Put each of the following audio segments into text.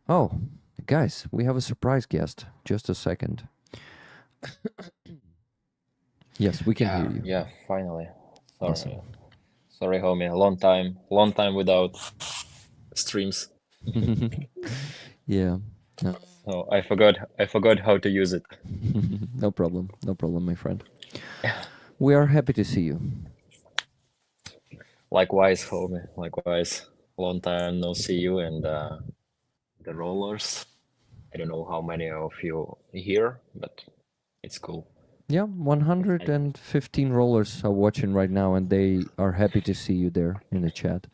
Oh, guys, we have a surprise guest. Just a second. Yes, we can hear Yeah, you. yeah, finally. Awesome. Sorry, sorry, homie. Long time without streams. Yeah. No. So I forgot how to use it. No problem. No problem, my friend. We are happy to see you. Likewise, homie. Likewise. Long time no see you and the rollers. I don't know how many of you here, but it's cool. Yeah, I, 115 rollers are watching right now, and they are happy to see you there in the chat.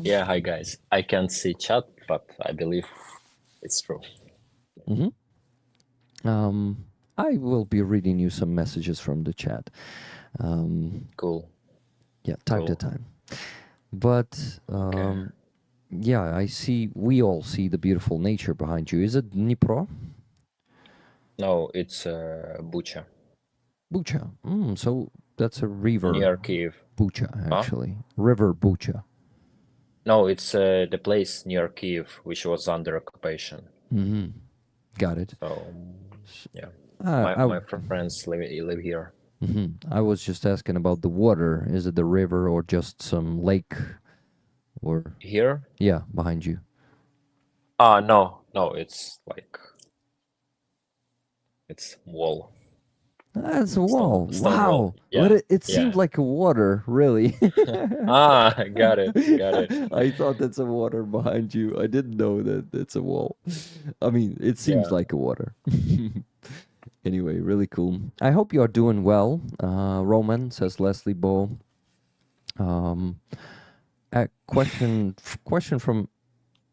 yeah, hi guys. I can't see chat, but I believe it's true. Mhm. Um, I will be reading you some messages from the chat. Um, Cool, yeah, time to cool. time. But Okay. yeah, I see. We all see the beautiful nature behind you. Is it Dnipro? No, it's Bucha Bucha. So that's a river, near Kiev. Bucha, Huh? actually. River Bucha. No, it's the place near Kiev, which was under occupation. Hmm. Got it. So yeah, Uh, I, my friends live here. I was just asking about the water. Is it the river or just some lake? Or, Here? yeah, behind you. Ah, no, no, it's like it's wall, That's a wall. stone wall. Wow. But Yeah, it seemed yeah. like a water, really. Ah, got it. I thought that's a water behind you. I didn't know that it's a wall. I mean, it seems Yeah, like a water. Anyway, really cool. I hope you are doing well. Roman says Leslie Bow. Um, question from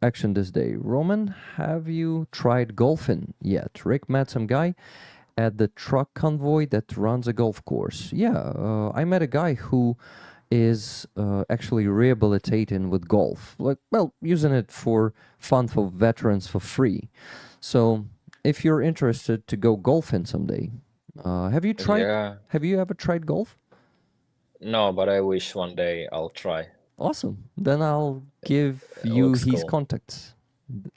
Action this day. Roman, have you tried golfing yet? Rick met some guy at the truck convoy that runs a golf course. Yeah, I met a guy who is actually rehabilitating with golf, like, well, using it for fun for veterans for free. So if you're interested to go golfing someday, have you tried? yeah. Have you ever tried golf? No, but I wish one day I'll try. Awesome. Then I'll give It you looks his cool. contacts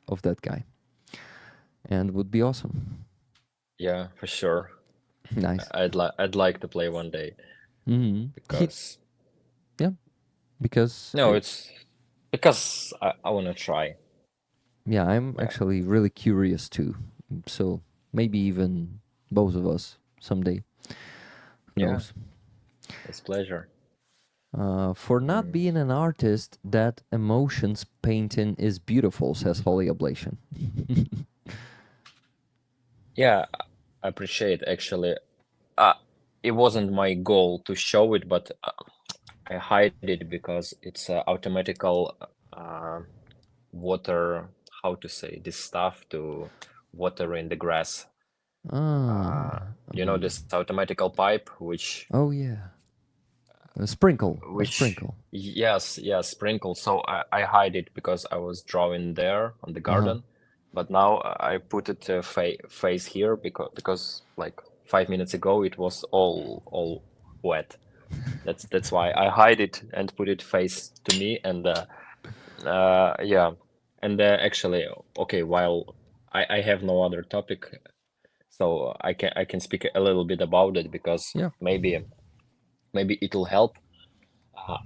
of that guy, and would be awesome. Yeah, for sure. Nice. I'd like to play one day He, because yeah, because no, it's because I wanna try. yeah, I'm Yeah, actually really curious too. So maybe even both of us someday. Who yeah, knows? it's pleasure. For not Mm. being an artist, that emotions painting is beautiful, says Holy Oblation. Yeah, I appreciate actually. Uh, it wasn't my goal to show it, but I hide it because it's automatical uh, water. How to say this stuff to water in the grass. Ah, You know this automatical pipe, oh yeah, a which sprinkle. yes, sprinkle. So I hide it because I was drawing there on the Uh huh. garden, but now I put it face here because like 5 minutes ago it was all wet. That's why I hide it and put it face to me and yeah, and actually okay, while I have no other topic, so I can speak a little bit about it because Yeah. maybe it'll help. Uh,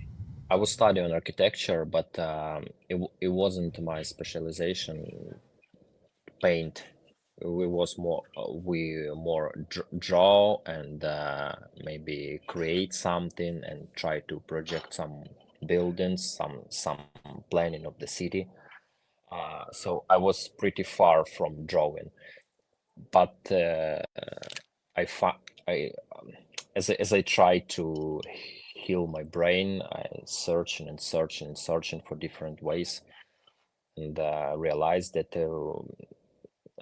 I was studying architecture, but it wasn't my specialization. Paint. We more draw and maybe create something and try to project some buildings, some planning of the city. So I was pretty far from drawing, but I fa I as I try to heal my brain, I searching for different ways, and realized that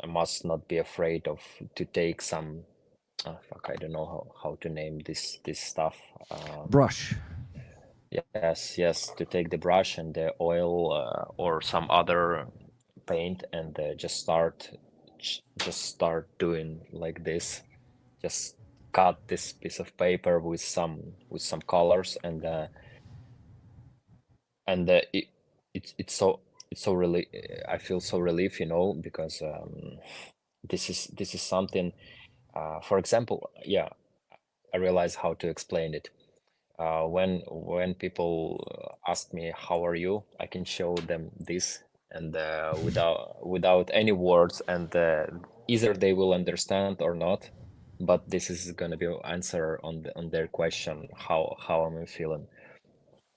I must not be afraid of to take some. Fuck, I don't know how to name this stuff. Brush. Yes, to take the brush and the oil or some other paint and just start doing like this. Just cut this piece of paper with some colors and it, it's so it's so really I feel so relief, because this is something. For example, yeah, I realize how to explain it. When people ask me how are you, I can show them this, and without any words, and either they will understand or not, but this is gonna be answer on their question, how am I feeling.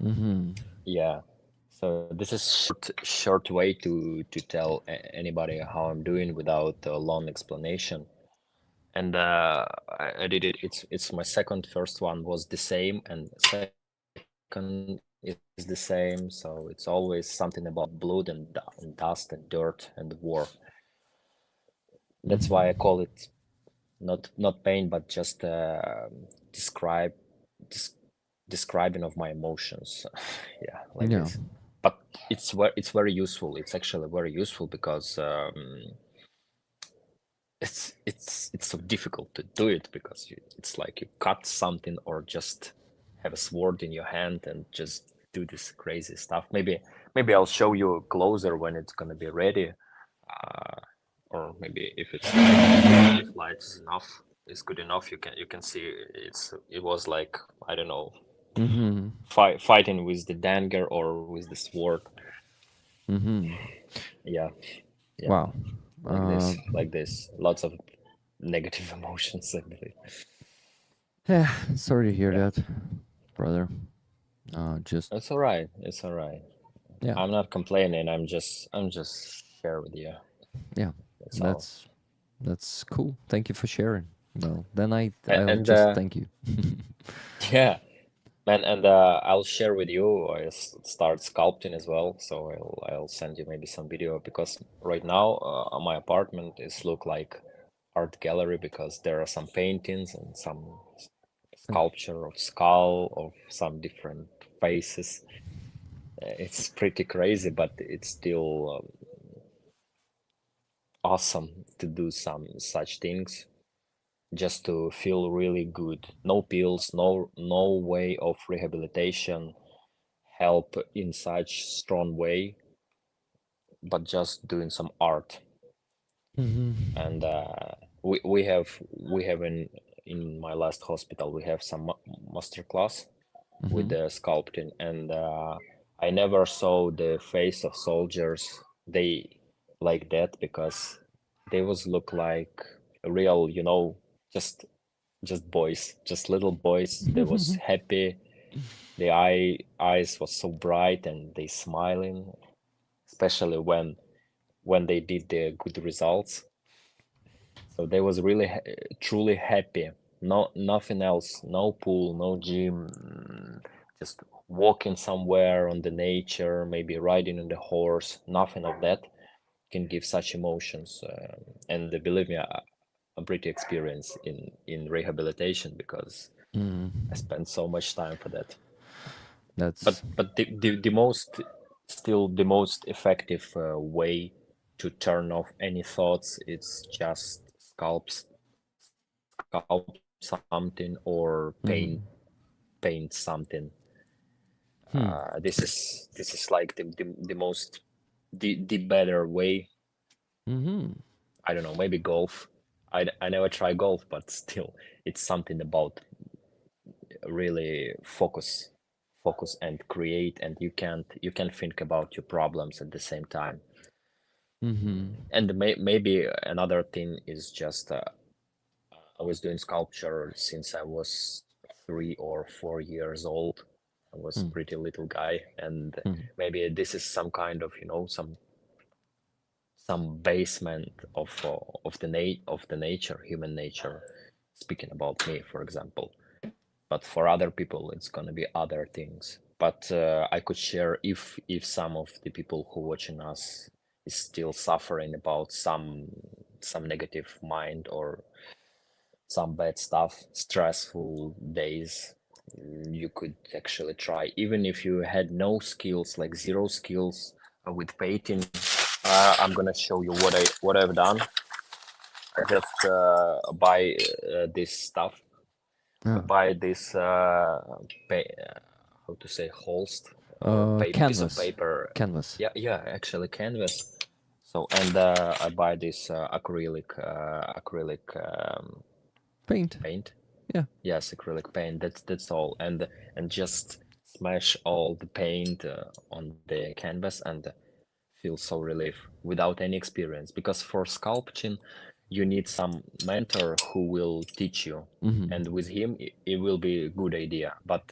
Mm-hmm. Yeah. So this is short way to tell anybody how I'm doing without a long explanation. And I did it. It's my second. First one was the same, and second is the same. So it's always something about blood and dust and dirt and war. That's why I call Mm-hmm. it not pain, but just describe des describing of my emotions. Yeah, like Yeah. this. But it's very useful. It's actually very useful because it's so difficult to do it because it's like you cut something or just have a sword in your hand and just do this crazy stuff. Maybe I'll show you closer when it's gonna be ready, uh, or maybe if light is enough, is good enough. You can see it was like, I don't know, Mm-hmm. fighting with the dagger or with the sword. Mm-hmm. Yeah, yeah, Wow. like this, Uh, like this. Lots of negative emotions, I believe. yeah, sorry to hear Yeah. that, brother. Just It's all right. It's all right. yeah, I'm not complaining. I'm just share with you. yeah. That's all. That's that's cool. Thank you for sharing. Well, then I'll And just thank you. yeah, man. And I'll share with you. Start sculpting as well. So I'll send you maybe some video because right now my apartment is look like art gallery because there are some paintings and some sculpture of skull of some different faces. It's pretty crazy, but it's still awesome to do some such things just to feel really good. No pills, no way of rehabilitation help in such strong way, but just doing some art. Mm-hmm. And we have in my last hospital we have some master class with Mm-hmm. the sculpting, and I never saw the face of soldiers they like that because they was look like real, just boys, just little boys. They was happy. The eyes was so bright and they smiling, especially when they did the good results. So they was really truly happy. No, nothing else. No pool, no gym. Just walking somewhere on the nature, maybe riding on the horse. Nothing of that can give such emotions. And believe me, I'm pretty experienced in rehabilitation because Mm. I spent so much time for that. But That's but the most still the most effective way to turn off any thoughts, it's just sculpt something or mm-hmm. paint something. Hmm. This is like the most the better way. Mm-hmm. I don't know, maybe golf. I never try golf, but still it's something about really focus and create, and you can think about your problems at the same time. Mm-hmm. And maybe another thing is just I was doing sculpture since I was 3 or 4 years old. I was Mm. pretty little guy, and Mm. maybe this is some kind of some basement of the nature, human nature. Speaking about me, for example, but for other people it's gonna be other things. But I could share if some of the people who watching us is still suffering about some negative mind or some bad stuff, stressful days, you could actually try. Even if you had no skills, like zero skills with painting, I'm gonna show you what I've done. I just buy this stuff. I Yeah. buy this how to say holst. piece of Canvas. paper. Canvas. Yeah, actually canvas. So and I buy this acrylic Paint. paint. Yeah. Yes, acrylic paint. That's all. And just smash all the paint on the canvas and feel so relief without any experience. Because for sculpting, you need some mentor who will teach you, Mm-hmm. and with him it will be a good idea. But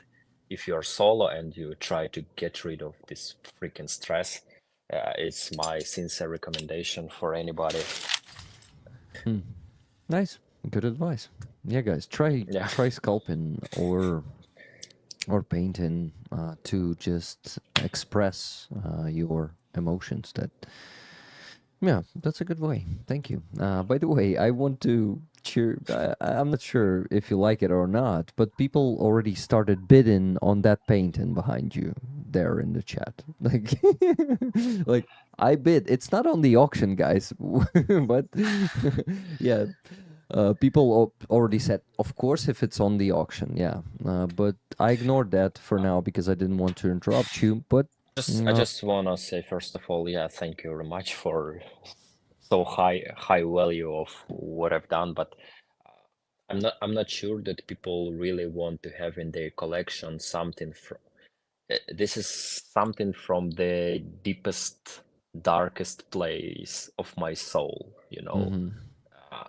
if you're solo and you try to get rid of this freaking stress, it's my sincere recommendation for anybody. Mm. Nice. Good advice. Yeah, guys, try Yeah. try sculpting or painting to just express your emotions. Yeah, that's a good way. Thank you. By the way, I want to cheer. I'm not sure if you like it or not, but people already started bidding on that painting behind you there in the chat. Like, like I bid. It's not on the auction, guys, but yeah, people already said, of course, if it's on the auction, yeah. But I ignored that for now because I didn't want to interrupt you. But I uh, just wanna say first of all, yeah, thank you very much for so high value of what I've done, but I'm not sure that people really want to have in their collection something from this is something from the deepest, darkest place of my soul, you know. mhm,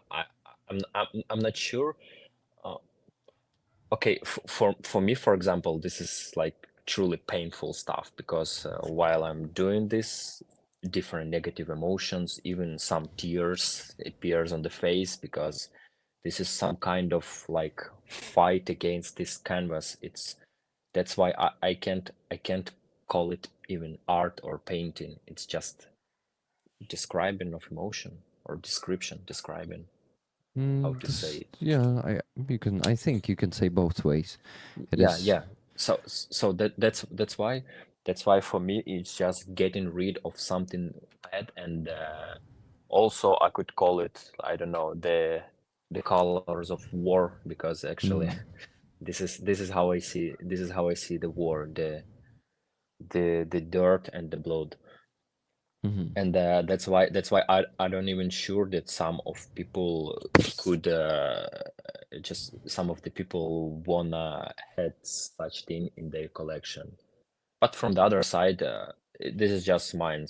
I I'm not sure. Uh, okay, for me, for example, this is like truly painful stuff because while I'm doing this, different negative emotions, even some tears appears on the face because this is some kind of like fight against this canvas. It's that's why I can't call it even art or painting. It's just describing of emotion or description, describing how to say this, it. yeah, I think you can say both ways. It Yeah, is. yeah. So that's why for me it's just getting rid of something bad, and also I could call it, I don't know, the colors of war, because actually Mm, this is how I see the war, the dirt and the blood. mhm. And that's why I don't even sure that some of people could just some of the people wanna had such thing in their collection. But from the other side, this is just mine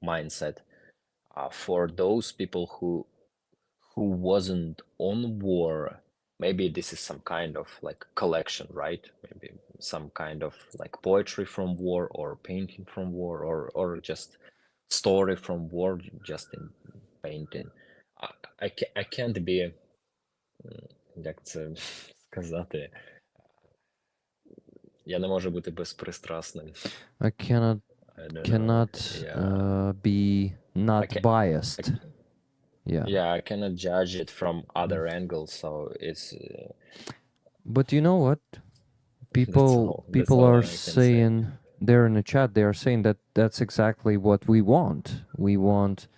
mindset. For those people who wasn't on war, maybe this is some kind of like collection, right? Maybe some kind of like poetry from war or painting from war or just story from war just in painting. I, I can't be, як це сказати, я не можу бути безпристрасним. I cannot I don't know. cannot Yeah. be I not can I, biased. Yeah, yeah, I cannot judge it from other angles, so it's but you know what? that's People all. That's people all are I can say. saying there in the chat. They are saying that that's exactly what we want. We want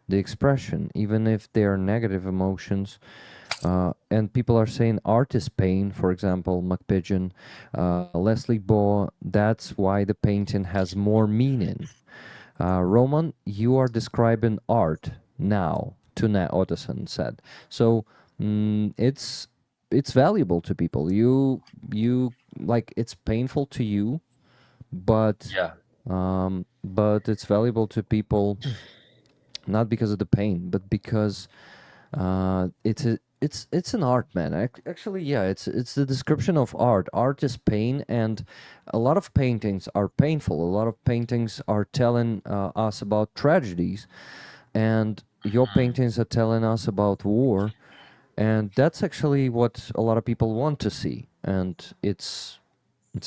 the expression, even if they are negative emotions. And people are saying art is pain, for example, McPigeon, Leslie Baugh. That's why the painting has more meaning. Roman, you are describing art now, Tune Otteson said. So it's valuable to people. You like it's painful to you, Yeah. but it's valuable to people not because of the pain, but because it's an art, man. Actually, yeah, it's the description of art. Art is pain, and a lot of paintings are painful. A lot of paintings are telling us about tragedies, and your paintings are telling us about war, and that's actually what a lot of people want to see. And it's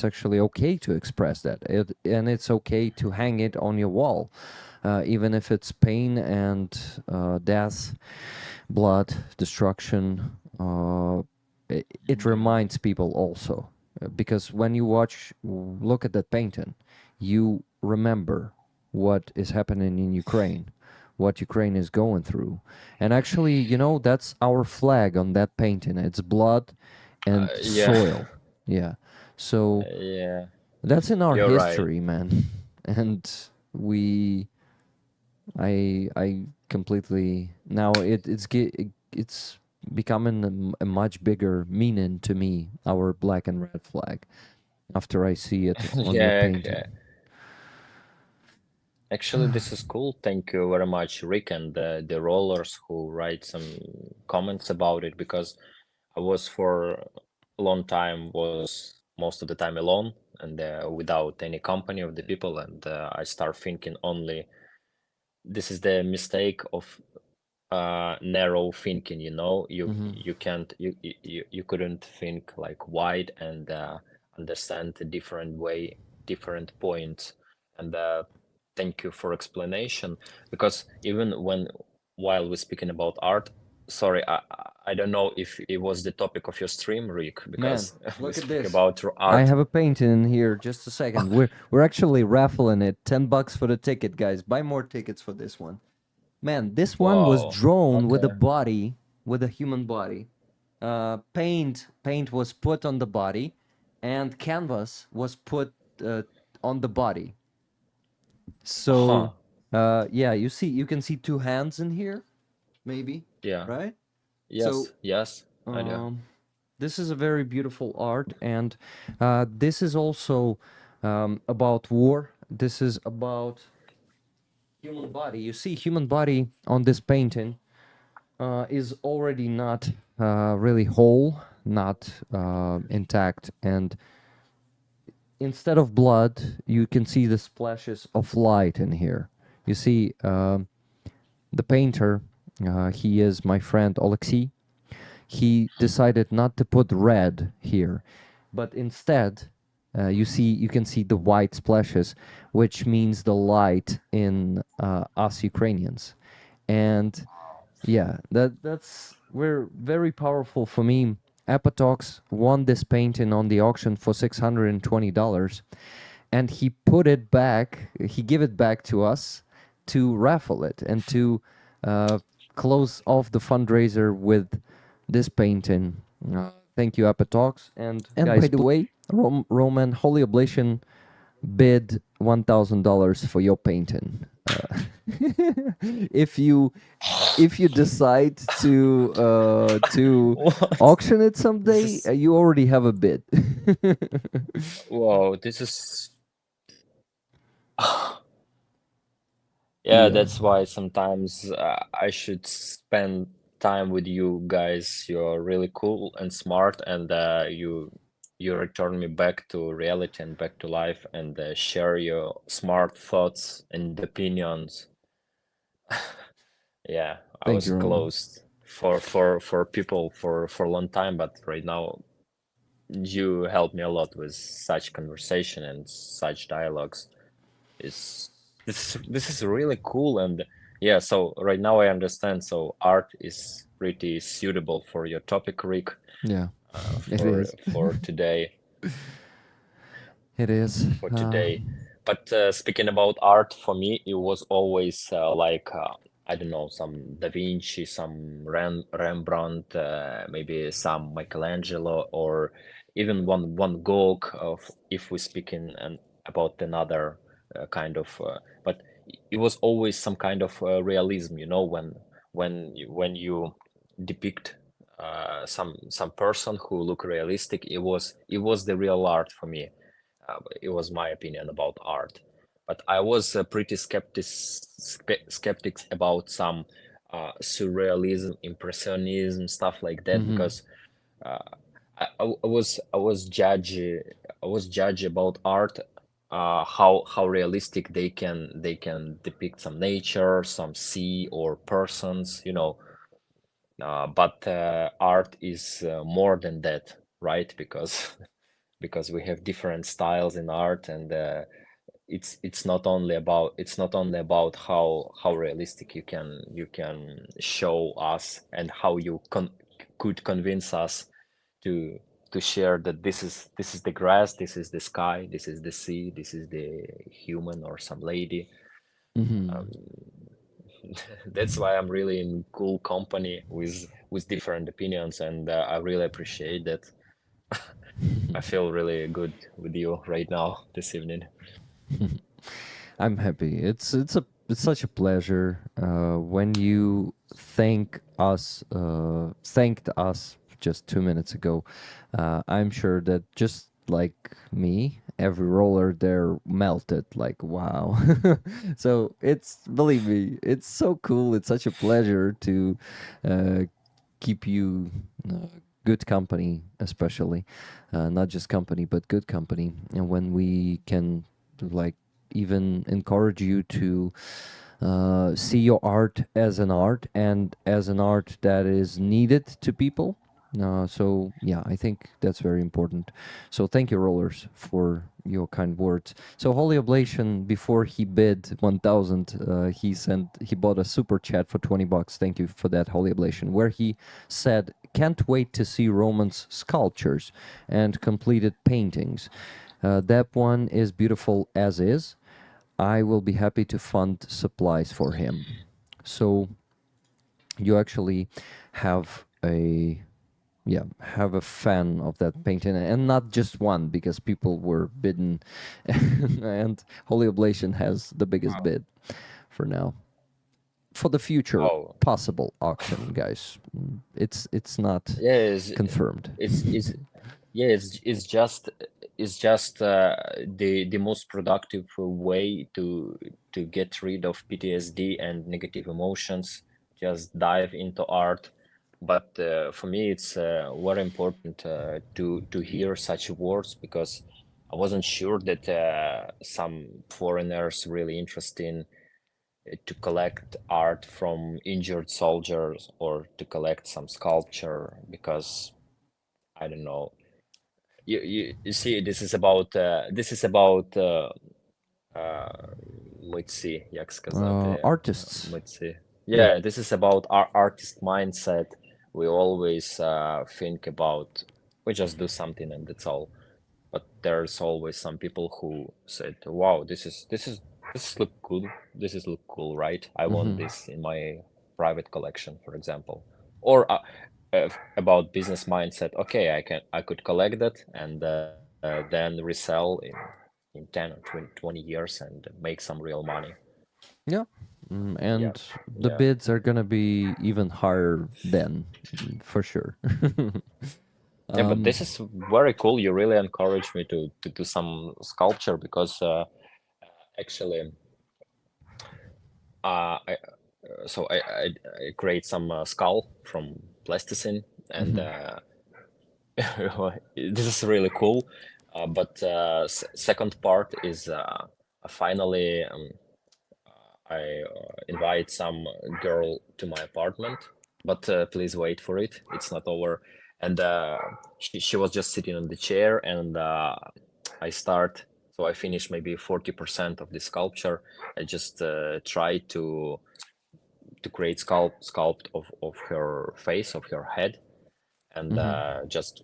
actually okay to express that, and it's okay to hang it on your wall, even if it's pain and death, blood, destruction. It reminds people also, because when you look at that painting, you remember what is happening in Ukraine, what Ukraine is going through, and actually, that's our flag on that painting. It's blood and Yeah. soil. Yeah. So Yeah. That's in our You're right. history, man. And we I completely now it's becoming a much bigger meaning to me, our black and red flag, after I see it on your Yeah, painting. actually, this is cool. Thank you very much, Rick, and the rollers who write some comments about it, because I was for a long time was most of the time alone and without any company of the people, and I start thinking only this is the mistake of narrow thinking, you know. Mm-hmm. You can't you couldn't think like wide and understand the different way, different points. And thank you for explanation, because even when while we're speaking about art, sorry, I don't know if it was the topic of your stream, Rick, Man, because we look at speak this. about I art. have a painting in here. Just a second. We're actually raffling it. $10 for the ticket, guys. Buy more tickets for this one. Man, this one was Wow. drawn with a Okay. body, with a human body. Paint was put on the body, and canvas was put on the body. Huh. So, yeah, you can see two hands in here, maybe, Yeah. right? So, Yes. Yes. I do. um, this is a very beautiful art, and this is also about war. This is about human body. You see, human body on this painting is already not really whole, not intact, and instead of blood, you can see the splashes of light in here. You see, the painter, he is my friend Alexei. He decided not to put red here, but instead, you can see the white splashes, which means the light in us Ukrainians, and yeah, that's we're very powerful for me. Apatox won this painting on the auction for $620, and he put it back. He gave it back to us to raffle it and to uh, close off the fundraiser with this painting. Thank you, Apatox. And by Guys, the way, Roman Holy Oblation bid $1,000 for your painting. If you if you decide to what? auction it This someday, is you already have a bid. wow. This is yeah. Yeah, That's why sometimes I should spend time with you guys. You're really cool and smart, and you return me back to reality and back to life, and share your smart thoughts and opinions. Yeah, I thank was you, Roman. closed for people for a long time, but right now you helped me a lot with such conversation and such dialogues. Is this is really cool, and yeah, so right now I understand. So art is pretty suitable for your topic, Rick, Yeah, it for is. today. It is. For today. But speaking about art, for me, it was always like I don't know, some Da Vinci, some Rembrandt, maybe some Michelangelo, or even one Van Gogh. Of if we're speaking about another kind of, but it was always some kind of realism, you know, when you depict some person who look realistic, it was the real art for me. It was my opinion about art, but I was pretty skeptics about some surrealism, impressionism, stuff like that, Mm-hmm. because uh, I was judge about art, how realistic they can depict some nature, some sea or persons, you know. But art is more than that, right? Because because we have different styles in art, and it's not only about how realistic you can show us, and how you could convince us to share that this is the grass, this is the sky, this is the sea, this is the human or some lady. Mm-hmm. um, that's why I'm really in cool company with different opinions, and I really appreciate that. I feel really good with you right now this evening. I'm happy. It's such a pleasure when you thanked us just 2 minutes ago. I'm sure that just like me, every roller there melted. Like wow. So it's believe me, it's so cool. It's such a pleasure to uh, keep you good company, especially not just company but good company. And when we can like even encourage you to see your art as an art and as an art that is needed to people. So yeah, I think that's very important. So thank you, Rollers, for your kind words. So Holy Oblation, before he bid 1,000, he bought a super chat for $20. Thank you for that, Holy Oblation, where he said, "Can't wait to see Roman's sculptures and completed paintings. That one is beautiful as is. I will be happy to fund supplies for him." So you actually have a have a fan of that painting, and not just one, because people were bidden, and Holy Oblation has the biggest Wow. bid for now. For the future Oh, possible auction, guys, it's not yeah, confirmed. it's yeah, it's just the most productive way to get rid of PTSD and negative emotions. Just dive into art. But for me, it's very important to hear such words because I wasn't sure that some foreigners really interested to collect art from injured soldiers or to collect some sculpture because I don't know. You see, this is about митці, як сказати, Artists, митці. yeah. Yeah, this is about our artist mindset. We always think about we just do something and that's all. But there's always some people who said, "Wow, this look cool. This is look cool, right? I want Hmm. this in my private collection, for example." Or about business mindset. Okay, I could collect that and then resell in 10 or 20 years and make some real money. Yeah. Yeah, And the yeah. bids are gonna be even higher then, for sure. Yeah, but um, this is very cool. You really encouraged me to do some sculpture because actually I I create some skull from plasticine, and mhm. this is really cool. But second part is finally I invite some girl to my apartment, but please wait for it. It's not over. And she was just sitting on the chair, and I start. So I finish maybe 40% of the sculpture. I just try to create sculpt of her face, of her head, and Mhm. just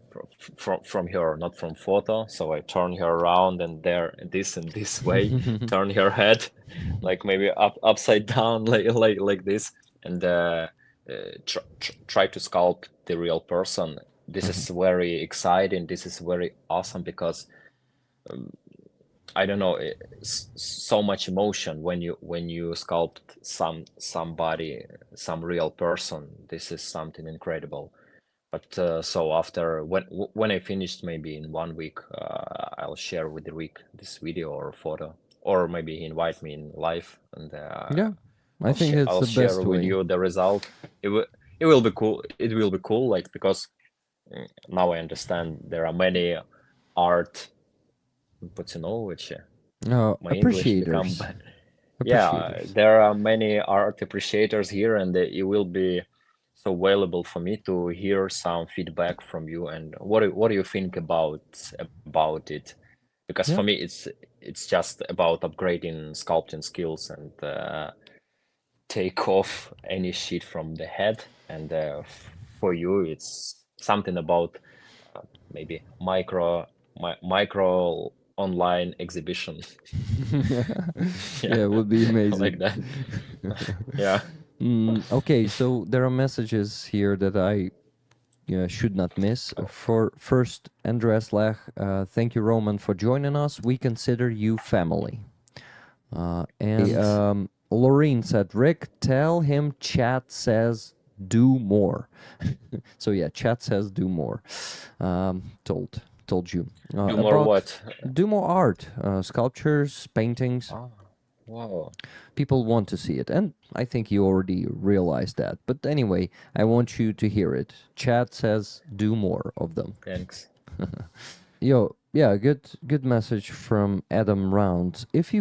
from her, not from photo. So I turn her around and there, this and this way, turn her head, like maybe upside down, like this, and try to sculpt the real person. This Mhm. is very exciting. This is very awesome because I don't know, so much emotion when you sculpt somebody, some real person. This is something incredible. But so after when I finished, maybe in 1 week, I'll share with Rick this video or photo, or maybe he invite me in live, and Yeah, I think it's I'll the share best with way. you the result. It will be cool. It will be cool, like because now I understand there are many art поціновувачі. My English become Appreciators, bad. Yeah, appreciators. there are many art appreciators here, and it will be so valuable for me to hear some feedback from you and what do you think about it? Because for Yeah. me, it's just about upgrading sculpting skills and take off any shit from the head, and for you, it's something about maybe micro online exhibition. Yeah, Yeah, it would be like amazing. that. Yeah. Okay, so there are messages here that I should not miss. Oh, For first, Andreas Lech, thank you, Roman, for joining us. We consider you family. And Laureen said, Rick, tell him chat says do more. So yeah, chat says do more. Told you do more about what? do more art, sculptures, paintings. Oh, wow. People want to see it, and I think you already realized that. But anyway, I want you to hear it. Chat says do more of them. Thanks. Yo, yeah, good message from Adam Rounds. If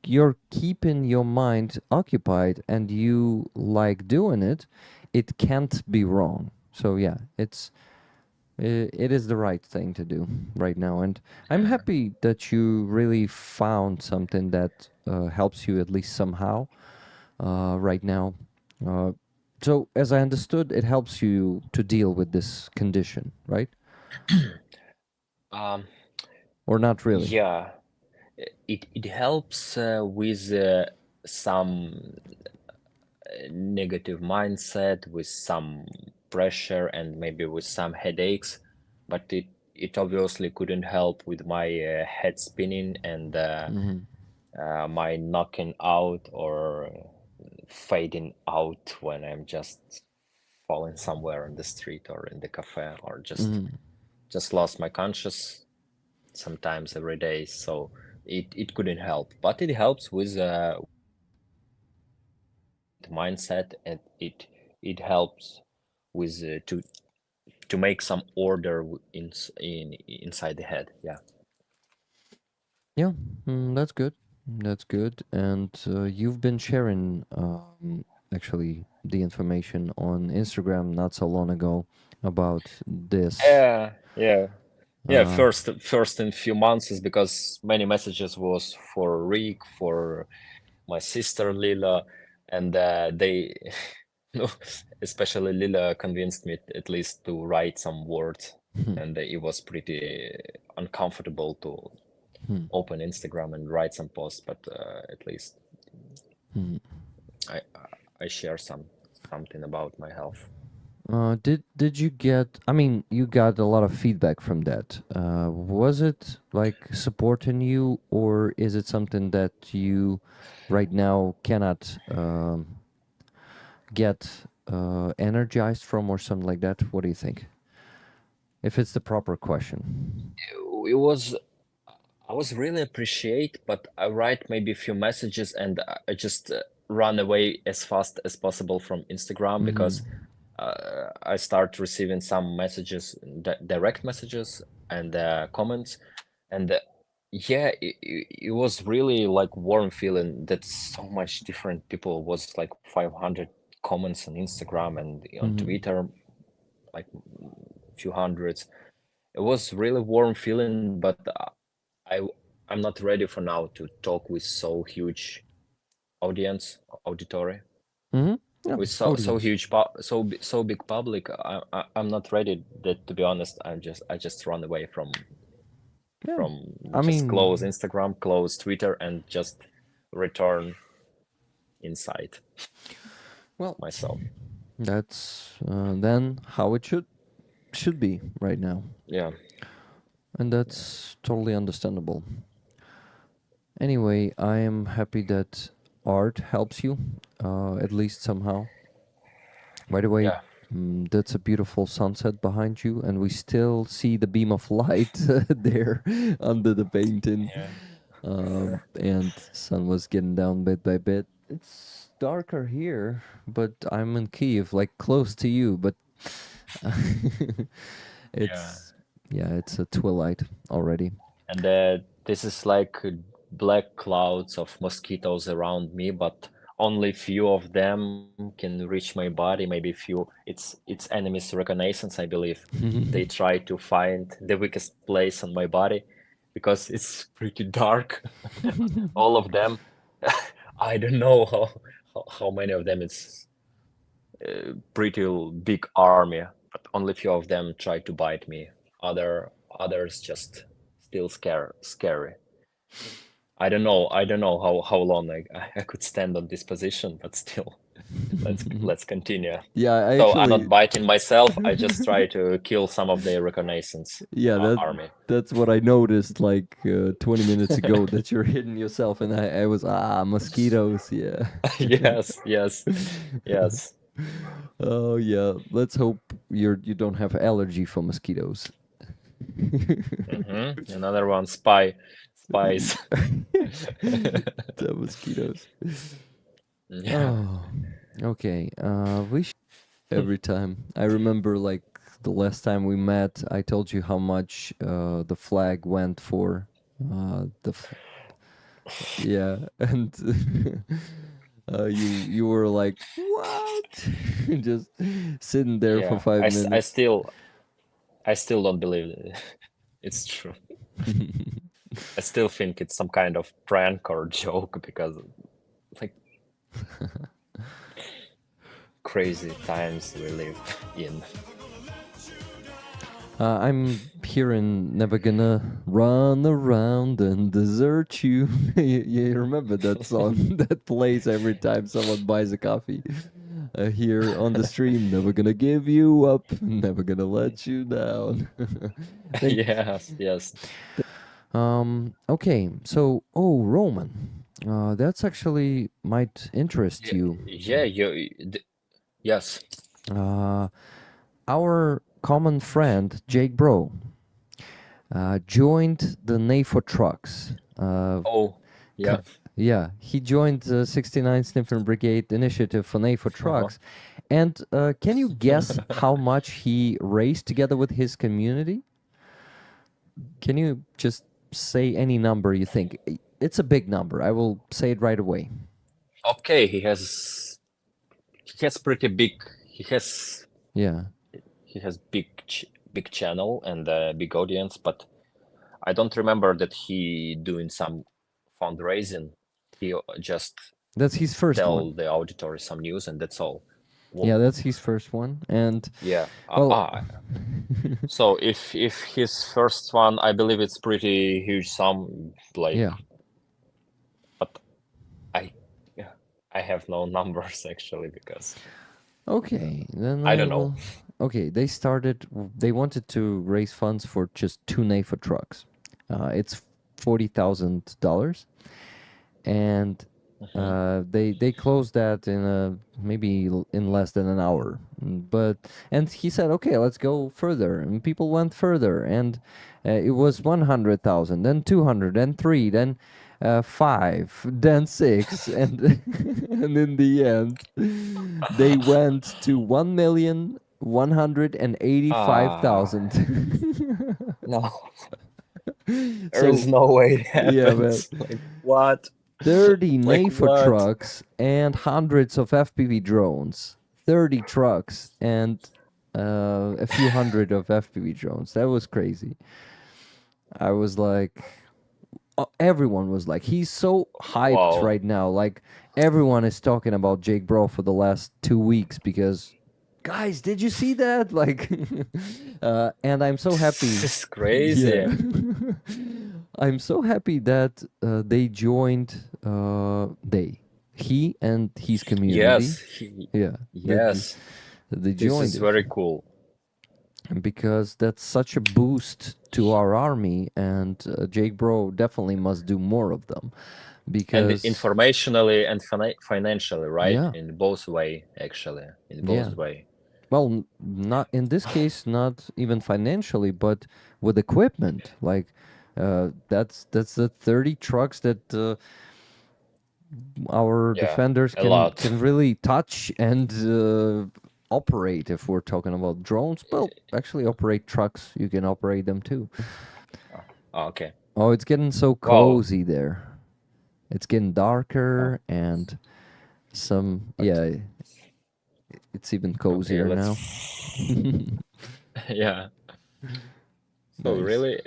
you're keeping your mind occupied and you like doing it, it can't be wrong. So yeah, it is the right thing to do right now, and I'm Yeah. happy that you really found something that helps you at least somehow right now. Uh, so as I understood, it helps you to deal with this condition, right? Um, Or not really? yeah, it helps with some negative mindset, with some pressure, and maybe with some headaches, but it obviously couldn't help with my head spinning and my knocking out or fading out when I'm just falling somewhere on the street or in the cafe or just lost my conscious sometimes every day. So it couldn't help, but it helps with mindset, and it helps with to make some order in inside the head. Yeah. Yeah, that's good. That's good. And you've been sharing actually the information on Instagram not so long ago about this. Yeah. Yeah, Uh, first in few months is because many messages was for Rick, for my sister Lila, and they, no, especially Lila convinced me at least to write some words, and it was pretty uncomfortable to open Instagram and write some posts, but at least I I share something about my health. did you get? I mean, you got a lot of feedback from that. Was it like supporting you, or is it something that you right now cannot get energized from, or something like that? What do you think? If it's the proper question. It was I was really appreciate, but I write maybe a few messages and I just run away as fast as possible from Instagram because I start receiving some messages, direct messages and comments, and yeah, it was really like warm feeling that so much different people was like 500 comments on Instagram and on Twitter, like few hundreds. It was really warm feeling, but I I'm not ready for now to talk with so huge audience, auditory, Mm-hmm. Yeah, with so audience. huge so big public. I'm not ready. That, to be honest, I just run away Yeah, from I just close mean, Instagram, close Twitter, and just return inside well, myself. that's then how it should be right now, Yeah, and yeah, that's totally understandable. Anyway, I am happy that art helps you, at least somehow. By the way, yeah, that's a beautiful sunset behind you, and we still see the beam of light there under the painting. yeah, And sun was getting down bit by bit. It's darker here, but I'm in Kiev, like close to you, but yeah. it's yeah, it's a twilight already. And this is like black clouds of mosquitoes around me, but only few of them can reach my body. Maybe few. It's enemies reconnaissance, I believe. They try to find the weakest place on my body because it's pretty dark. All of them. I don't know how many of them. It's pretty big army, but only few of them try to bite me. Others just still scary. I don't know how long I could stand on this position, but still. let's continue. Yeah, I So I'm actually, not biting myself. I just try to kill some of the reconnaissance yeah, army. that's what I noticed like 20 minutes ago that you're hitting yourself, and I was mosquitoes, yeah. Yes, yes, yes. Oh yeah, let's hope you don't have allergy for mosquitoes. Another one, spies. The mosquitoes. Yeah. Oh, okay. We every time. I remember like the last time we met, I told you how much the flag went for. Yeah, and you were like, "What?" Just sitting there for Yeah. 5 minutes. I still don't believe it's true. I still think it's some kind of prank or joke because like crazy times we live in. I'm hearing "Never Gonna Run Around and Desert You." You remember that song that plays every time someone buys a coffee? Here on the stream, never gonna give you up, never gonna let you down. Thank. Yes, yes. Okay, so Roman, that's actually might interest Yeah, you. yeah, yes. Uh, our common friend Jake Bro joined the NAFO trucks. Oh, yeah. Yeah, he joined the 69th Sniffing Brigade Initiative for NAFO Uh-huh. trucks. And can you guess how much he raised together with his community? Can you just say any number you think? It's a big number. I will say it right away. Okay, he has pretty big Yeah. he has big channel and big audience, but I don't remember that he doing some fundraising. He just That's his first one. tell the auditory some news and that's all. Yeah, Well, that's his first one. And yeah. well, So if his first one, I believe it's pretty huge sum, like, yeah. but I I have no numbers actually because Okay, then I I don't know. will. Okay, they wanted to raise funds for just two NAFA trucks. It's $40,000, and Mhm. they closed that in in less than an hour. But and he said, okay, let's go further, and people went further, and it was 100,000, then 200, then three, then five, then six, and and in the end, they went to 1,185,000. Ah, no, there is So no way it yeah, man. happens. Like what? 30 Like NAFO what? trucks and hundreds of FPV drones. 30 trucks and a few hundred of FPV drones. That was crazy. I was like, everyone was like, he's so hyped Wow. right now. Like, everyone is talking about Jake Bro for the last 2 weeks because, guys, did you see that? Like, and I'm so This happy. is crazy. Yeah. I'm so happy that they joined. He and his community. Yes, Yeah, yes. they This joined is it very cool. because that's such a boost to our army, and Jake Bro definitely must do more of them And because informationally and financially, right? yeah, In both way, actually, in yeah. both way. Well, not in this case, not even financially, but with equipment. Like, that's the 30 trucks that our Yeah, defenders a lot. can really touch and operate. If we're talking about drones, well, actually, operate trucks. You can operate them too. Okay. Oh, it's getting so Wow. cozy there. It's getting Uh, darker and some. but Yeah, it's even okay, cozier let's. now. Yeah. So Nice. really,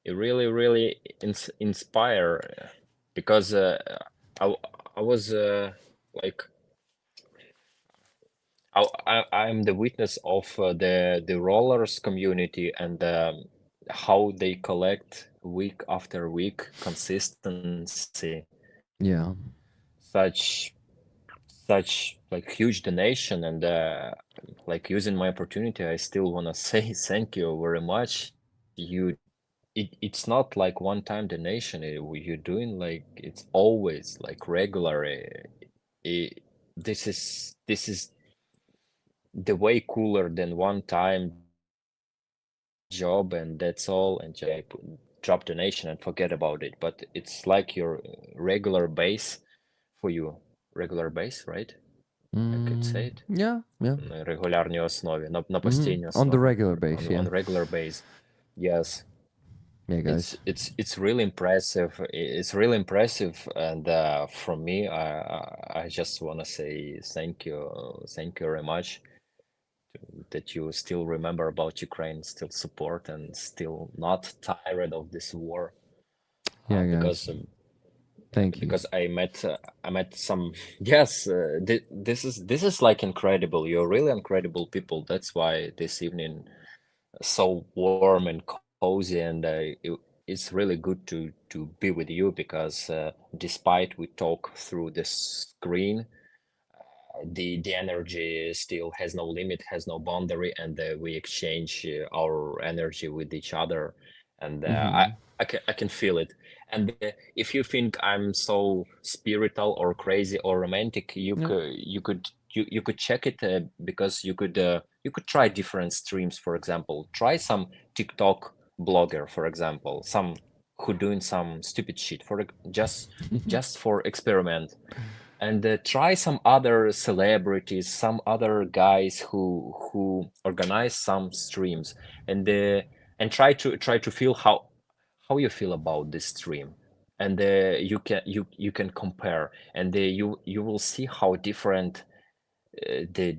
it really inspire because I I was like I'm the witness of the rollers community and how they collect week after week consistency, Yeah. such such like huge donation, and like using my opportunity, I still want to say thank you very much. It's not like one time donation. You're doing like it's always like regular. This is the way cooler than one time job, and that's all, and drop donation and forget about it. But it's like your regular base for you, regular base, right? I could say it. Yeah, yeah. На регулярній основі, на постійній On the основі, regular base, yeah. on regular base. Yes, Yeah, it's guys. it's it's really impressive. It's really impressive, and from me, I just want to say thank you very much that you still remember about Ukraine, still support, and still not tired of this war. Yeah, Because guys. Thank you. because I met some yes this is like incredible. You're really incredible people. That's why this evening so warm and cozy, and it's really good to be with you because despite we talk through the screen, the energy still has no limit, has no boundary, and we exchange our energy with each other, and I can feel it. And if you think I'm so spiritual or crazy or romantic, Yeah. you could check it, because you could try different streams. For example, try some TikTok blogger, for example, some who doing some stupid shit for just for experiment, and try some other celebrities, some other guys who organize some streams, and try to feel how you feel about this stream, and you can compare, and you will see the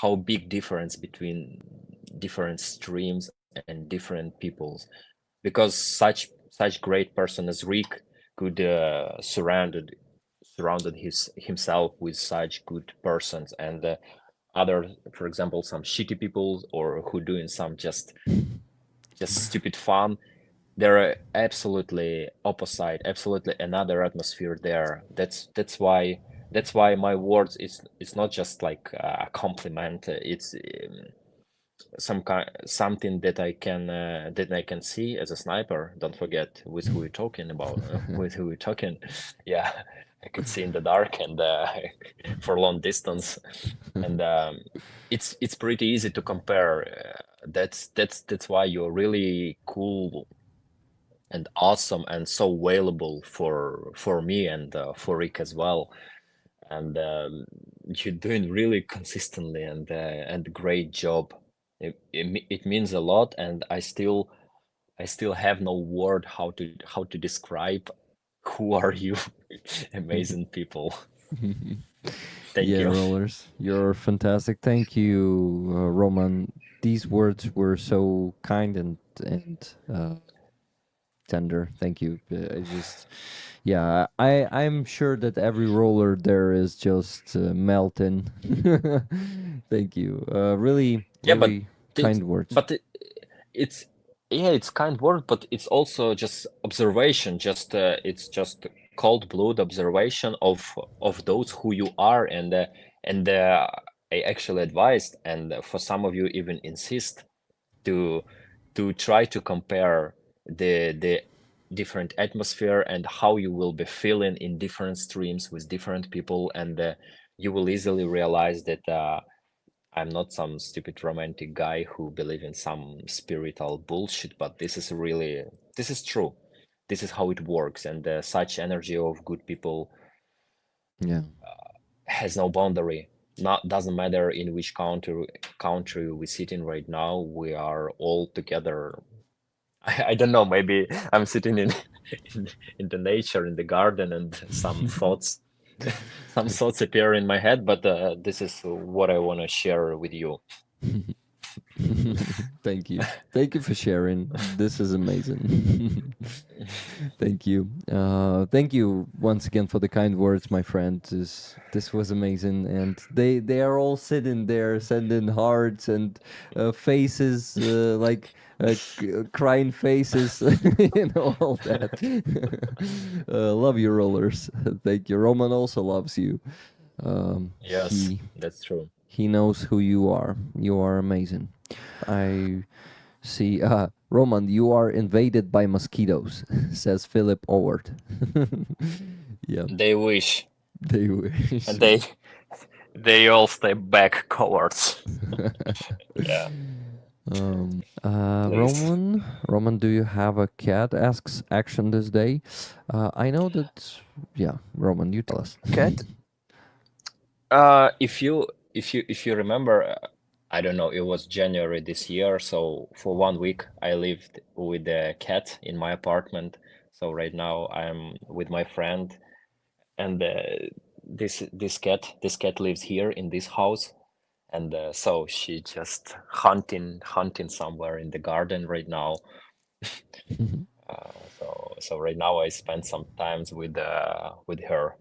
how big difference between different streams and different peoples, because such great person as Rick could surrounded himself with such good persons, and other, for example, some shitty people or who doing some just stupid fun. There are absolutely opposite, absolutely another atmosphere there. That's why my words, it's not just like a compliment. It's something that I can see as a sniper. Don't forget with who you're talking about, with who you're talking. Yeah, I could see in the dark, and for long distance, and it's pretty easy to compare. That's why you're really cool and awesome and so valuable for me, and for Rick as well. And you're doing really consistently, and great job. It means a lot, and I still have no word how to describe who are you. Amazing people. Thank Yeah, you. rollers, you're fantastic. Thank you, Roman. These words were so kind and tender. Thank you. I just, yeah, I'm sure that every roller there is just melting. Thank you. Really, Yeah, but really it, kind words. but it's yeah, it's kind word, but it's also just observation. It's just cold blood observation of those who you are, and I actually advised, and for some of you even insist to try to compare the different atmosphere and how you will be feeling in different streams with different people, and you will easily realize that I'm not some stupid romantic guy who believe in some spiritual bullshit, but this is true. This is how it works, and such energy of good people Yeah. has no boundary. Not doesn't matter in which country we sit in right now. We are all together. I don't know. Maybe I'm sitting in in the nature, in the garden, and some thoughts some thoughts appear in my head. But this is what I want to share with you. Thank you. Thank you for sharing. This is amazing. Thank you. Thank you once again for the kind words, my friend. This was amazing, and they are all sitting there sending hearts and faces like crying faces, all that. Love you, rollers. Thank you. Roman also loves you. Yes, He that's true. he knows who you are. You are amazing. I see. Roman, you are invaded by mosquitoes, says Philip Oward. Yeah, They wish, they wish. and they all stay back cowards. Yeah, please. Roman, do you have a cat? Asks Action this day. I know that. Yeah, Roman, you tell us. Cat, if you remember, I don't know, it was January this year, so for 1 week I lived with a cat in my apartment. So right now I'm with my friend, and this cat lives here in this house, and so she just hunting somewhere in the garden right now. So right now I spend some times with her,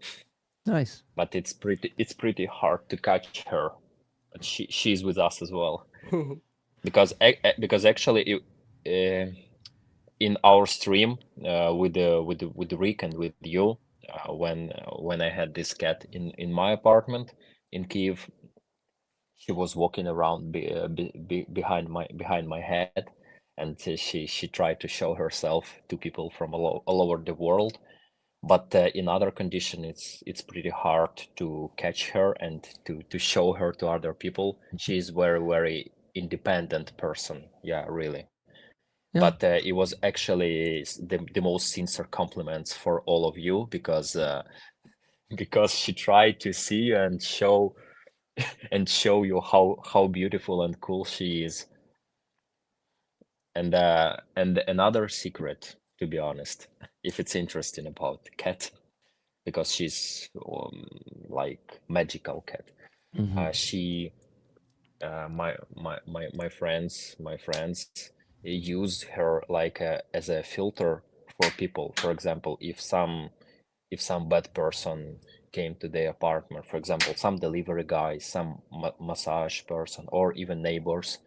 Nice. but it's pretty hard to catch her. But she's with us as well, because actually in our stream with Rick and with you, when I had this cat in my apartment in Kiev, she was walking around behind my head, and she tried to show herself to people from all over the world. But in other condition, it's pretty hard to catch her and to show her to other people. She's very independent person. Yeah, really. Yeah. But it was actually the most sincere compliments for all of you, because she tried to see you and show you how beautiful and cool she is. And another secret, to be honest, if it's interesting about the cat, because she's like magical cat. Mm-hmm. She my friends use her like as a filter for people. For example, if some bad person came to their apartment, for example, some delivery guy, some massage person, or even neighbors,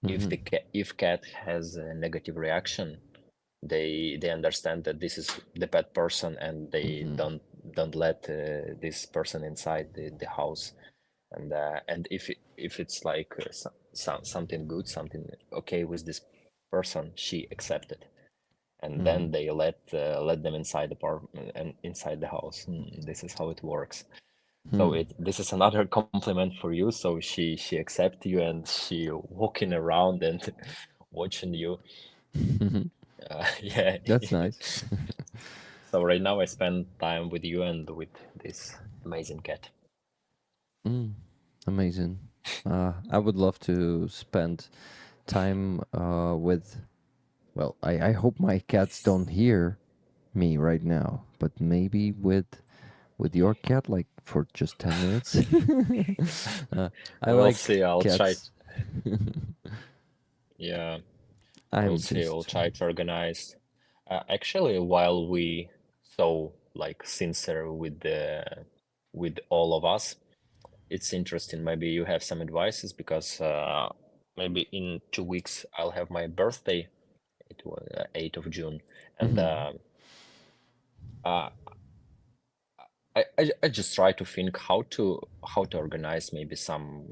Mm-hmm. if cat has a negative reaction, they understand that this is the bad person, and they Mm-hmm. don't let this person inside the house. And if it's like something good, something okay with this person, she accepted, and Mm-hmm. then they let them inside the apartment and inside the house. This is how it works. So this is another compliment for you. So she accept you, and she walking around and watching you. Mm-hmm. Yeah. That's nice. So right now I spend time with you and with this amazing cat. Mm, amazing. I would love to spend time with. Well, I hope my cats don't hear me right now, but maybe with your cat, like for just 10 minutes. uh, I We'll like see. I'll try. cats. Yeah, we'll I'm see. We'll just. try to organize. Actually, while we so like sincere with all of us, it's interesting. Maybe you have some advices, because maybe in 2 weeks I'll have my birthday. It was 8th of June, and Mhm. uh, I just try to think how to organize maybe some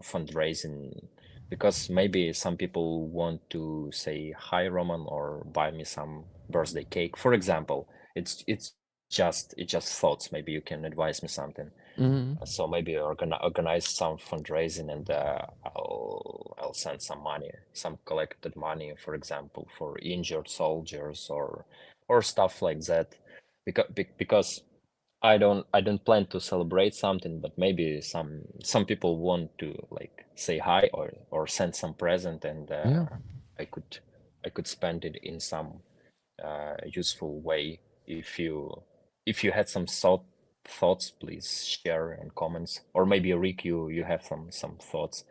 fundraising, because maybe some people want to say hi Roman or buy me some birthday cake, for example. It's just thoughts. Maybe you can advise me something. Mhm. So maybe organize some fundraising, and I'll send some money, some collected money, for example, for injured soldiers, or stuff like that. Because I don't plan to celebrate something, but maybe some people want to like say hi, or send some present, and Yeah. I could I could spend it in some useful way. If you had some thoughts, please share in comments, or maybe Rick, you have some thoughts,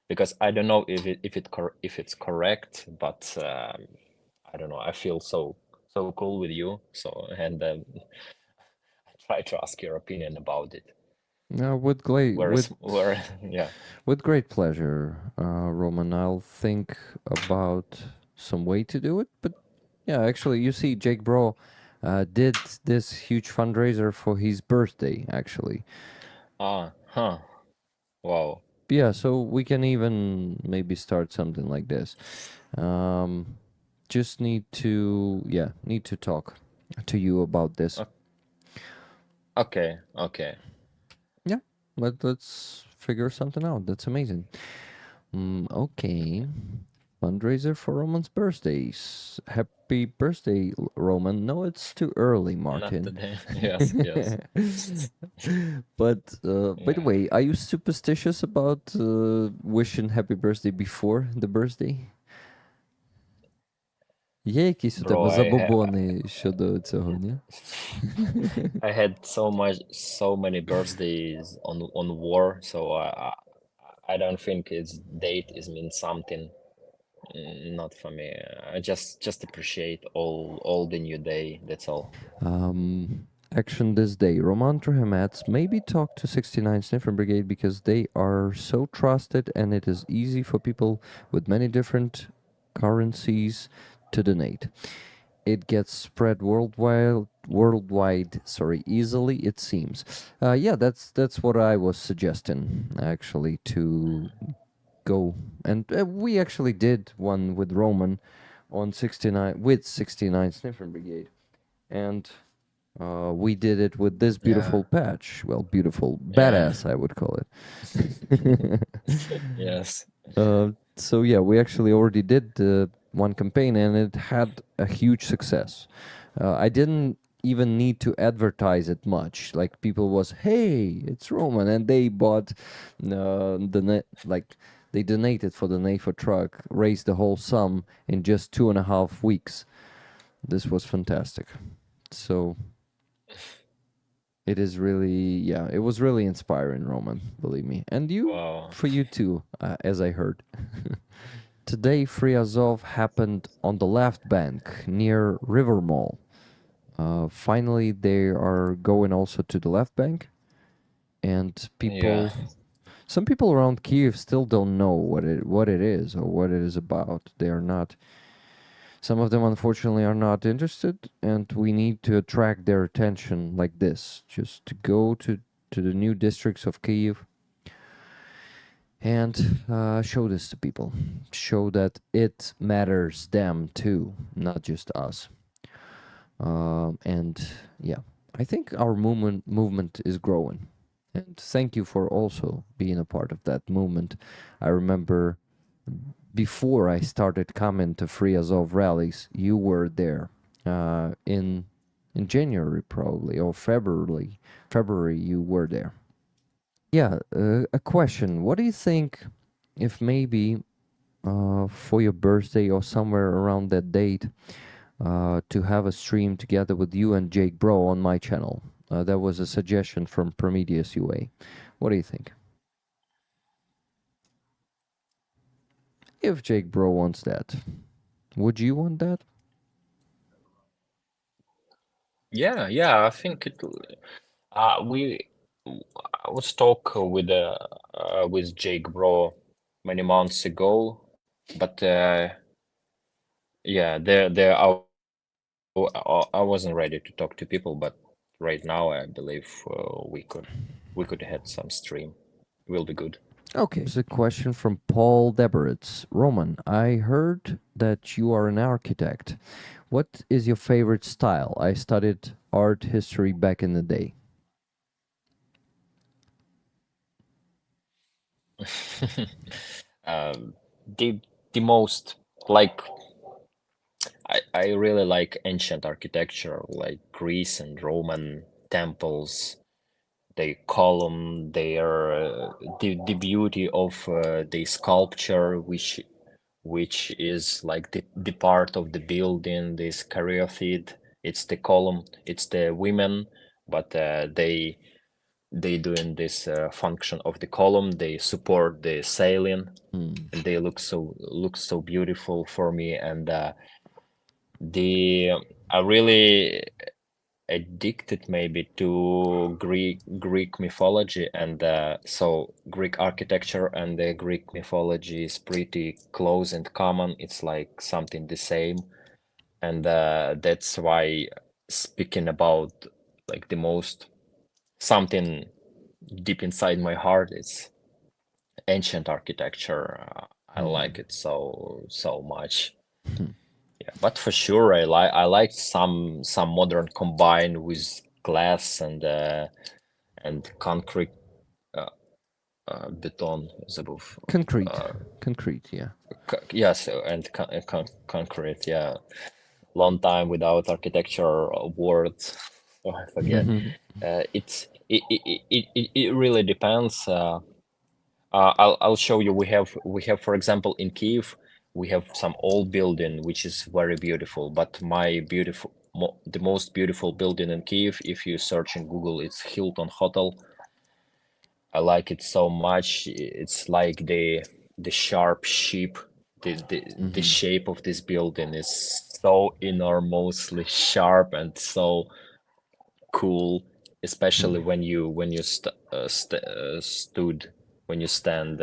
because I don't know if it's correct, but I don't know. I feel so cool with you, so, and I try to ask your opinion about it. Now, with great Where is where? Yeah. with great pleasure, Roman. I'll think about some way to do it. But yeah, actually, you see, Jake Bro did this huge fundraiser for his birthday. Actually, Ah, huh. Wow. Yeah, so we can even maybe start something like this. Um, just need to talk to you about this. O- Okay, okay. Yeah, let's figure something out. That's amazing. Okay. Fundraiser for Roman's birthdays. Happy birthday, Roman. No, it's too early, Not Martin. today. Yes, yes. But by the Yeah. way, are you superstitious about wishing happy birthday before the birthday? Є якісь у Bro, тебе забобони щодо цього, ні? I had so many birthdays on war, so I don't think its date is mean something. Not for me. I just appreciate all the new day. That's all. Action this day. Roman Trahemats maybe talk to 69 Sniffer Brigade because they are so trusted and it is easy for people with many different currencies to donate. It gets spread worldwide, sorry, easily it seems. Yeah, that's what I was suggesting actually to go. And we actually did one with Roman on 69 with 69 Sniffer Brigade. And we did it with this Yeah, beautiful patch. Well, beautiful, yeah. badass, I would call it. Yes. So yeah, we actually already did one campaign, and it had a huge success. I didn't even need to advertise it much. Like people was, hey, it's Roman, and they bought like they donated for the NAFO truck, raised the whole sum in just 2.5 weeks. This was fantastic. So it is really, yeah, it was really inspiring, Roman, believe me. And Wow. for you too, as I heard. Today, Free Azov happened on the left bank near River Mall. Finally, they are going also to the left bank, and Yeah. some people around Kiev still don't know what it is or what it is about. They are not. Some of them, unfortunately, are not interested, and we need to attract their attention like this, just to go to the new districts of Kiev and show this to people. Show that it matters them too, not just us. And yeah, I think our movement is growing. And thank you for also being a part of that movement. I remember before I started coming to Free Azov rallies, you were there in January probably or February. February you were there. Yeah, a question. What do you think if maybe for your birthday or somewhere around that date to have a stream together with you and Jake Bro on my channel? That was a suggestion from Prometheus UA. What do you think? If Jake Bro wants that, would you want that? Yeah, yeah. I think it. We. I was talk with Jake Bro many months ago, but yeah, there I wasn't ready to talk to people, but right now I believe we could have some stream. Will be good. Okay. Here's a question from Paul Deberitz. Roman, I heard that you are an architect. What is your favorite style? I studied art history back in the day. Um, the the most like I really like ancient architecture, like Greece and Roman temples, the column, the beauty of the sculpture, which is like the part of the building, this caryatid. It's the column, it's the women, but they doing this function of the column. They support the ceiling, and they look so beautiful for me. And the I really addicted maybe to Greek mythology, and so Greek architecture and the Greek mythology is pretty close and common. It's like something the same, and that's why speaking about like the most something. deep inside my heart, it's ancient architecture. I like Hmm. it so much. Yeah, but for sure, I like some modern combined with glass and concrete, uh, beton забув. Concrete. Uh, Concrete, yeah. yes, and concrete. Yeah, long time without architecture words. So I forget. It really depends. I'll show you. We have for example in Kiev we have some old building which is very beautiful. But the most beautiful building in Kiev, if you search in Google, it's Hilton Hotel. I like it so much. It's like the sharp shape. The Hmm. shape of this building is so enormously sharp and so cool, especially Hmm. when you stand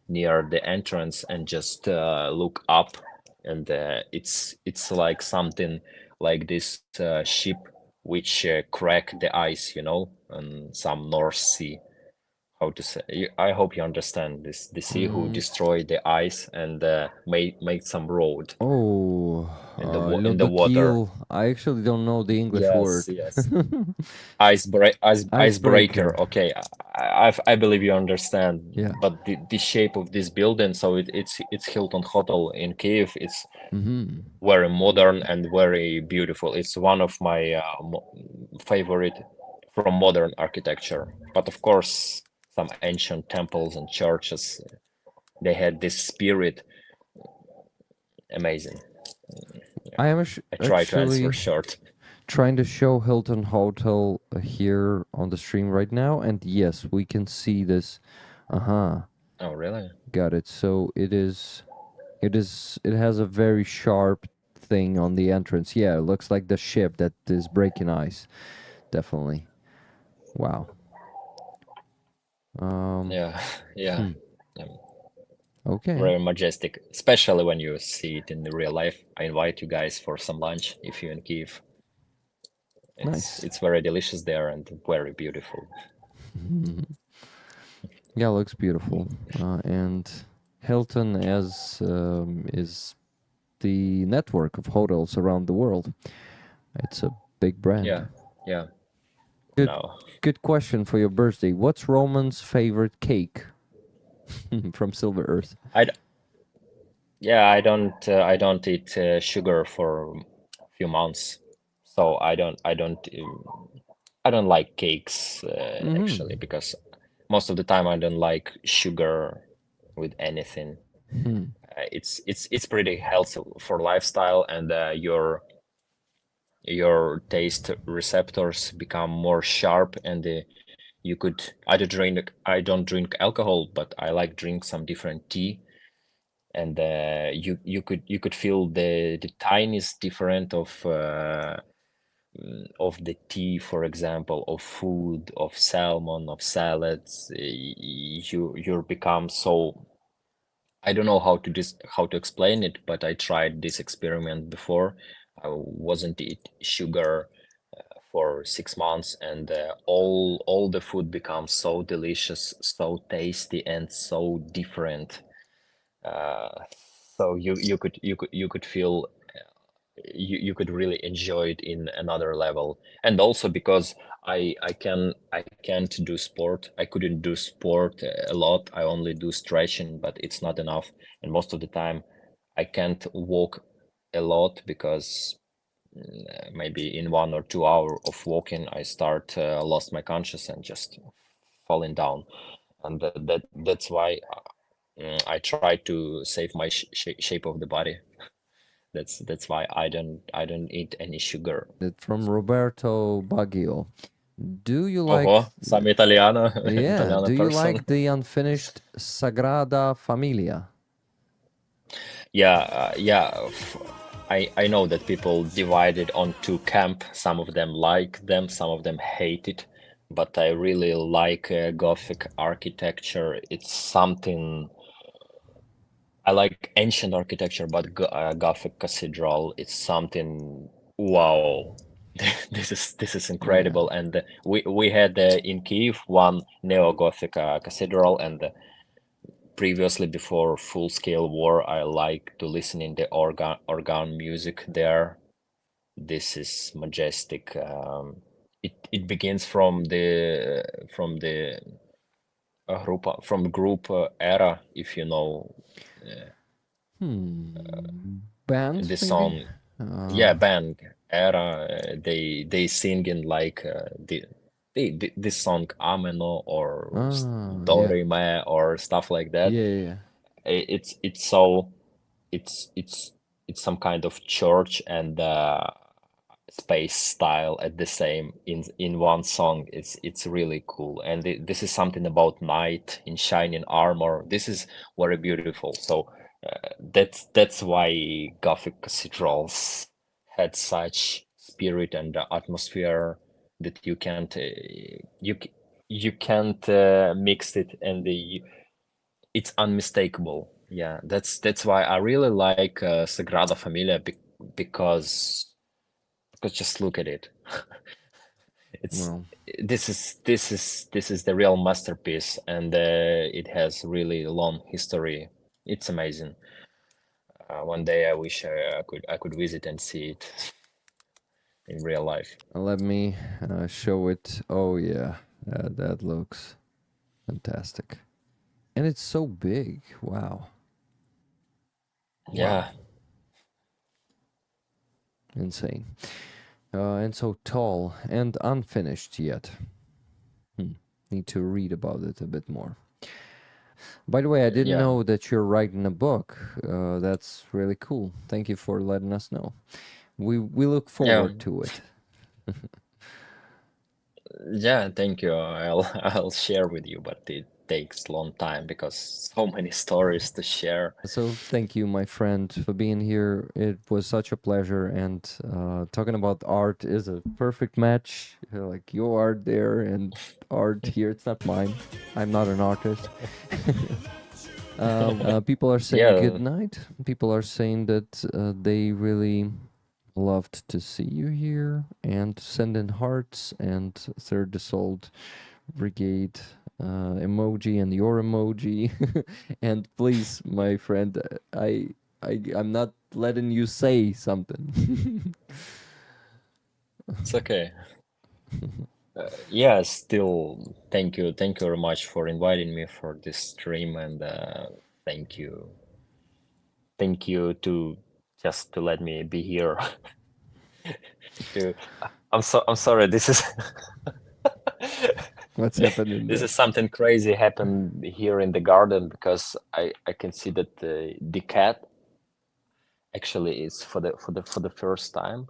near the entrance and just look up, and it's like something like this ship which crack the ice, on some North Sea. How to say? I hope you understand this. The sea who Mm, destroyed the ice and made some road oh, in the water. Lodokil. I actually don't know the English Yes, word. yes. Icebreaker. Icebreaker. Okay, I believe you understand. Yeah. But the shape of this building, so it's Hilton Hotel in Kiev. It's Hmm. very modern and very beautiful. It's one of my favorite from modern architecture. But of course, some ancient temples and churches, they had this spirit. Amazing. Yeah, I am I try to answer actually short. trying to show Hilton Hotel here on the stream right now, and yes, we can see this. Uh huh. Oh, really? Got it. So it has a very sharp thing on the entrance. Yeah, it looks like the ship that is breaking ice. Definitely. Wow. Um. Yeah, yeah. Hmm. Um, Okay. Very majestic, especially when you see it in the real life. I invite you guys for some lunch if you're in Kiev. It's Nice. it's very delicious there and very beautiful. Yeah, looks beautiful. And Hilton as is the network of hotels around the world. It's a big Yeah, brand. yeah. Good, No, good question for your birthday. What's Roman's favorite cake from Silver Earth? I d- yeah, I don't eat sugar for a few months, so I don't like cakes actually, Mm-hmm. because most of the time I don't like sugar with anything. Hmm. It's pretty healthy for lifestyle, and your taste receptors become more sharp, and you could I don't drink alcohol, but I like drink some different tea, and you could feel the tiniest difference of the tea, for example, of food, of salmon, of salads. You become so. I don't know how to explain it, but I tried this experiment before. I wasn't eat sugar for 6 months, and all the food becomes so delicious, so tasty, and so different. Uh, so you could feel, you could really enjoy it in another level. And also because I can't do sport. I couldn't do sport a lot. I only do stretching, but it's not enough. And most of the time I can't walk a lot, because maybe in 1 or 2 hour of walking I start lost my conscious and just falling down. And that's why I try to save my shape of the body. That's why I don't eat any sugar. It from Roberto Baggio. Do you like? Oh, some Italiano, Yeah. Italiano Do you person. like the unfinished Sagrada Familia? Yeah, yeah. I know that people divided on two camp. Some of them like them, some of them hate it. But I really like Gothic architecture. It's something. I like ancient architecture, but Gothic cathedral, it's something. Wow. This is Yeah. incredible, and we had in Kiev one neo-Gothic cathedral, and previously before full-scale war, I like to listen in the organ music there. This is majestic. It begins from group era, if you know Band, this maybe? song. Uh, Yeah, band era. They sing in like this song Ameno or Do yeah. Re Me or stuff like that. Yeah, yeah, It's so it's it's some kind of church and space style at the same in one song. It's really cool, and this is something about night in shining armor. This is very beautiful. So that's why Gothic cathedrals had such spirit and atmosphere that you can't mix it, and it's unmistakable. Yeah, that's why I really like Sagrada Familia because just look at it. It's well, this is the real masterpiece, and it has really long history. It's amazing. One day I wish I could visit and see it in real life. let me show it. Oh, yeah. That looks fantastic. And it's so big. Wow. Yeah, Wow. Insane. And so tall and unfinished yet. Hmm. Need to read about it a bit more. By the way, I didn't yeah, know that you're writing a book. That's really cool. Thank you for letting us know. We look yeah, forward to it. yeah. Thank you. I'll share with you, but it takes long time because so many stories to share. So thank you, my friend, for being here. It was such a pleasure, and talking about art is a perfect match. Like your art there and art here. It's not mine. I'm not an artist. People are saying Yeah, good night. People are saying that they really loved to see you here and send in hearts and Third Assault Brigade emoji and your emoji. And please, my friend, I'm not letting you say something. it's okay. Yeah, still, thank you very much for inviting me for this stream, and thank you, thank you to just to let me be here. to, I'm sorry. This is What's happening this there? is something crazy happened here in the garden because I can see that the cat actually is for the first time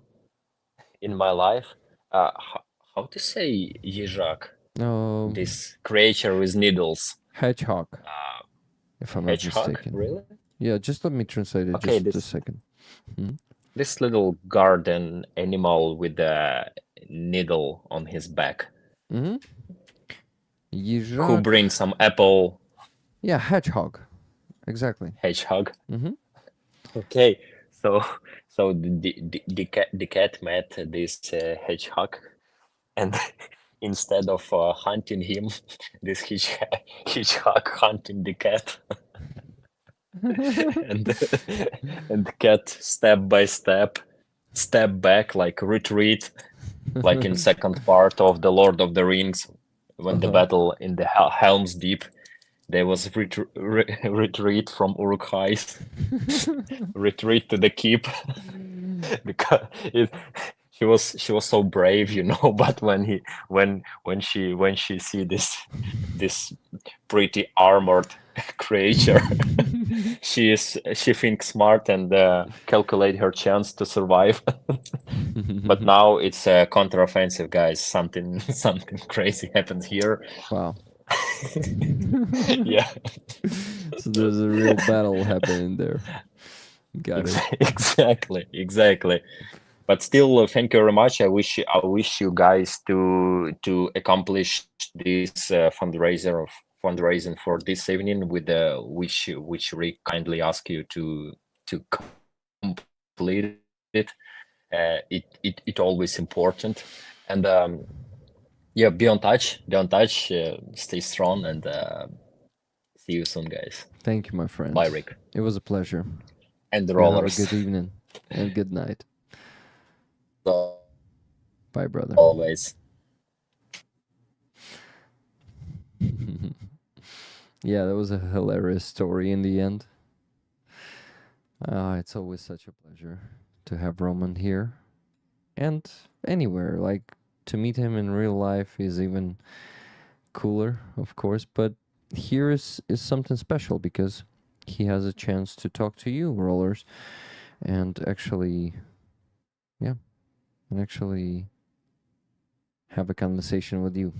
in my life. How to say yizhak? Um, This creature with needles. Hedgehog, if I'm not Hedgehog, mistaken. really? Yeah, just let me translate it Okay, just a this second. Hmm? this little garden animal with a needle on his back Mm-hmm. who Yizak. brings some apple. Yeah, hedgehog. Exactly. Hedgehog. Mm-hmm. Okay, so the cat met this hedgehog, and instead of hunting him, this hedgehog hunting the cat, and and the cat step by step back, like retreat, like in second part of the Lord of the Rings, when the Uh-huh. battle in the Helm's Deep, there was retreat from Uruk-hai's, retreat to the keep, because she was so brave, but when she see this pretty armored creature, she thinks smart and calculate her chance to survive. But now it's a counteroffensive, guys. Something crazy happens here. Wow. Yeah, So there's a real battle happening there. Got it. exactly. But still, thank you very much. I wish you guys to accomplish this fundraising for this evening with the which Rick kindly asked you to complete it. it always important. And yeah, be on touch, stay strong, and see you soon, guys. Thank you, my Bye, friend. Rick. It was a pleasure. And the You have a rollers. good evening and good night. So Bye, brother. always. Yeah, that was a hilarious story in the end. It's always such a pleasure to have Roman here and anywhere. Like, to meet him in real life is even cooler, of course, but here is something special because he has a chance to talk to you, rollers, and actually, yeah, and actually have a conversation with you.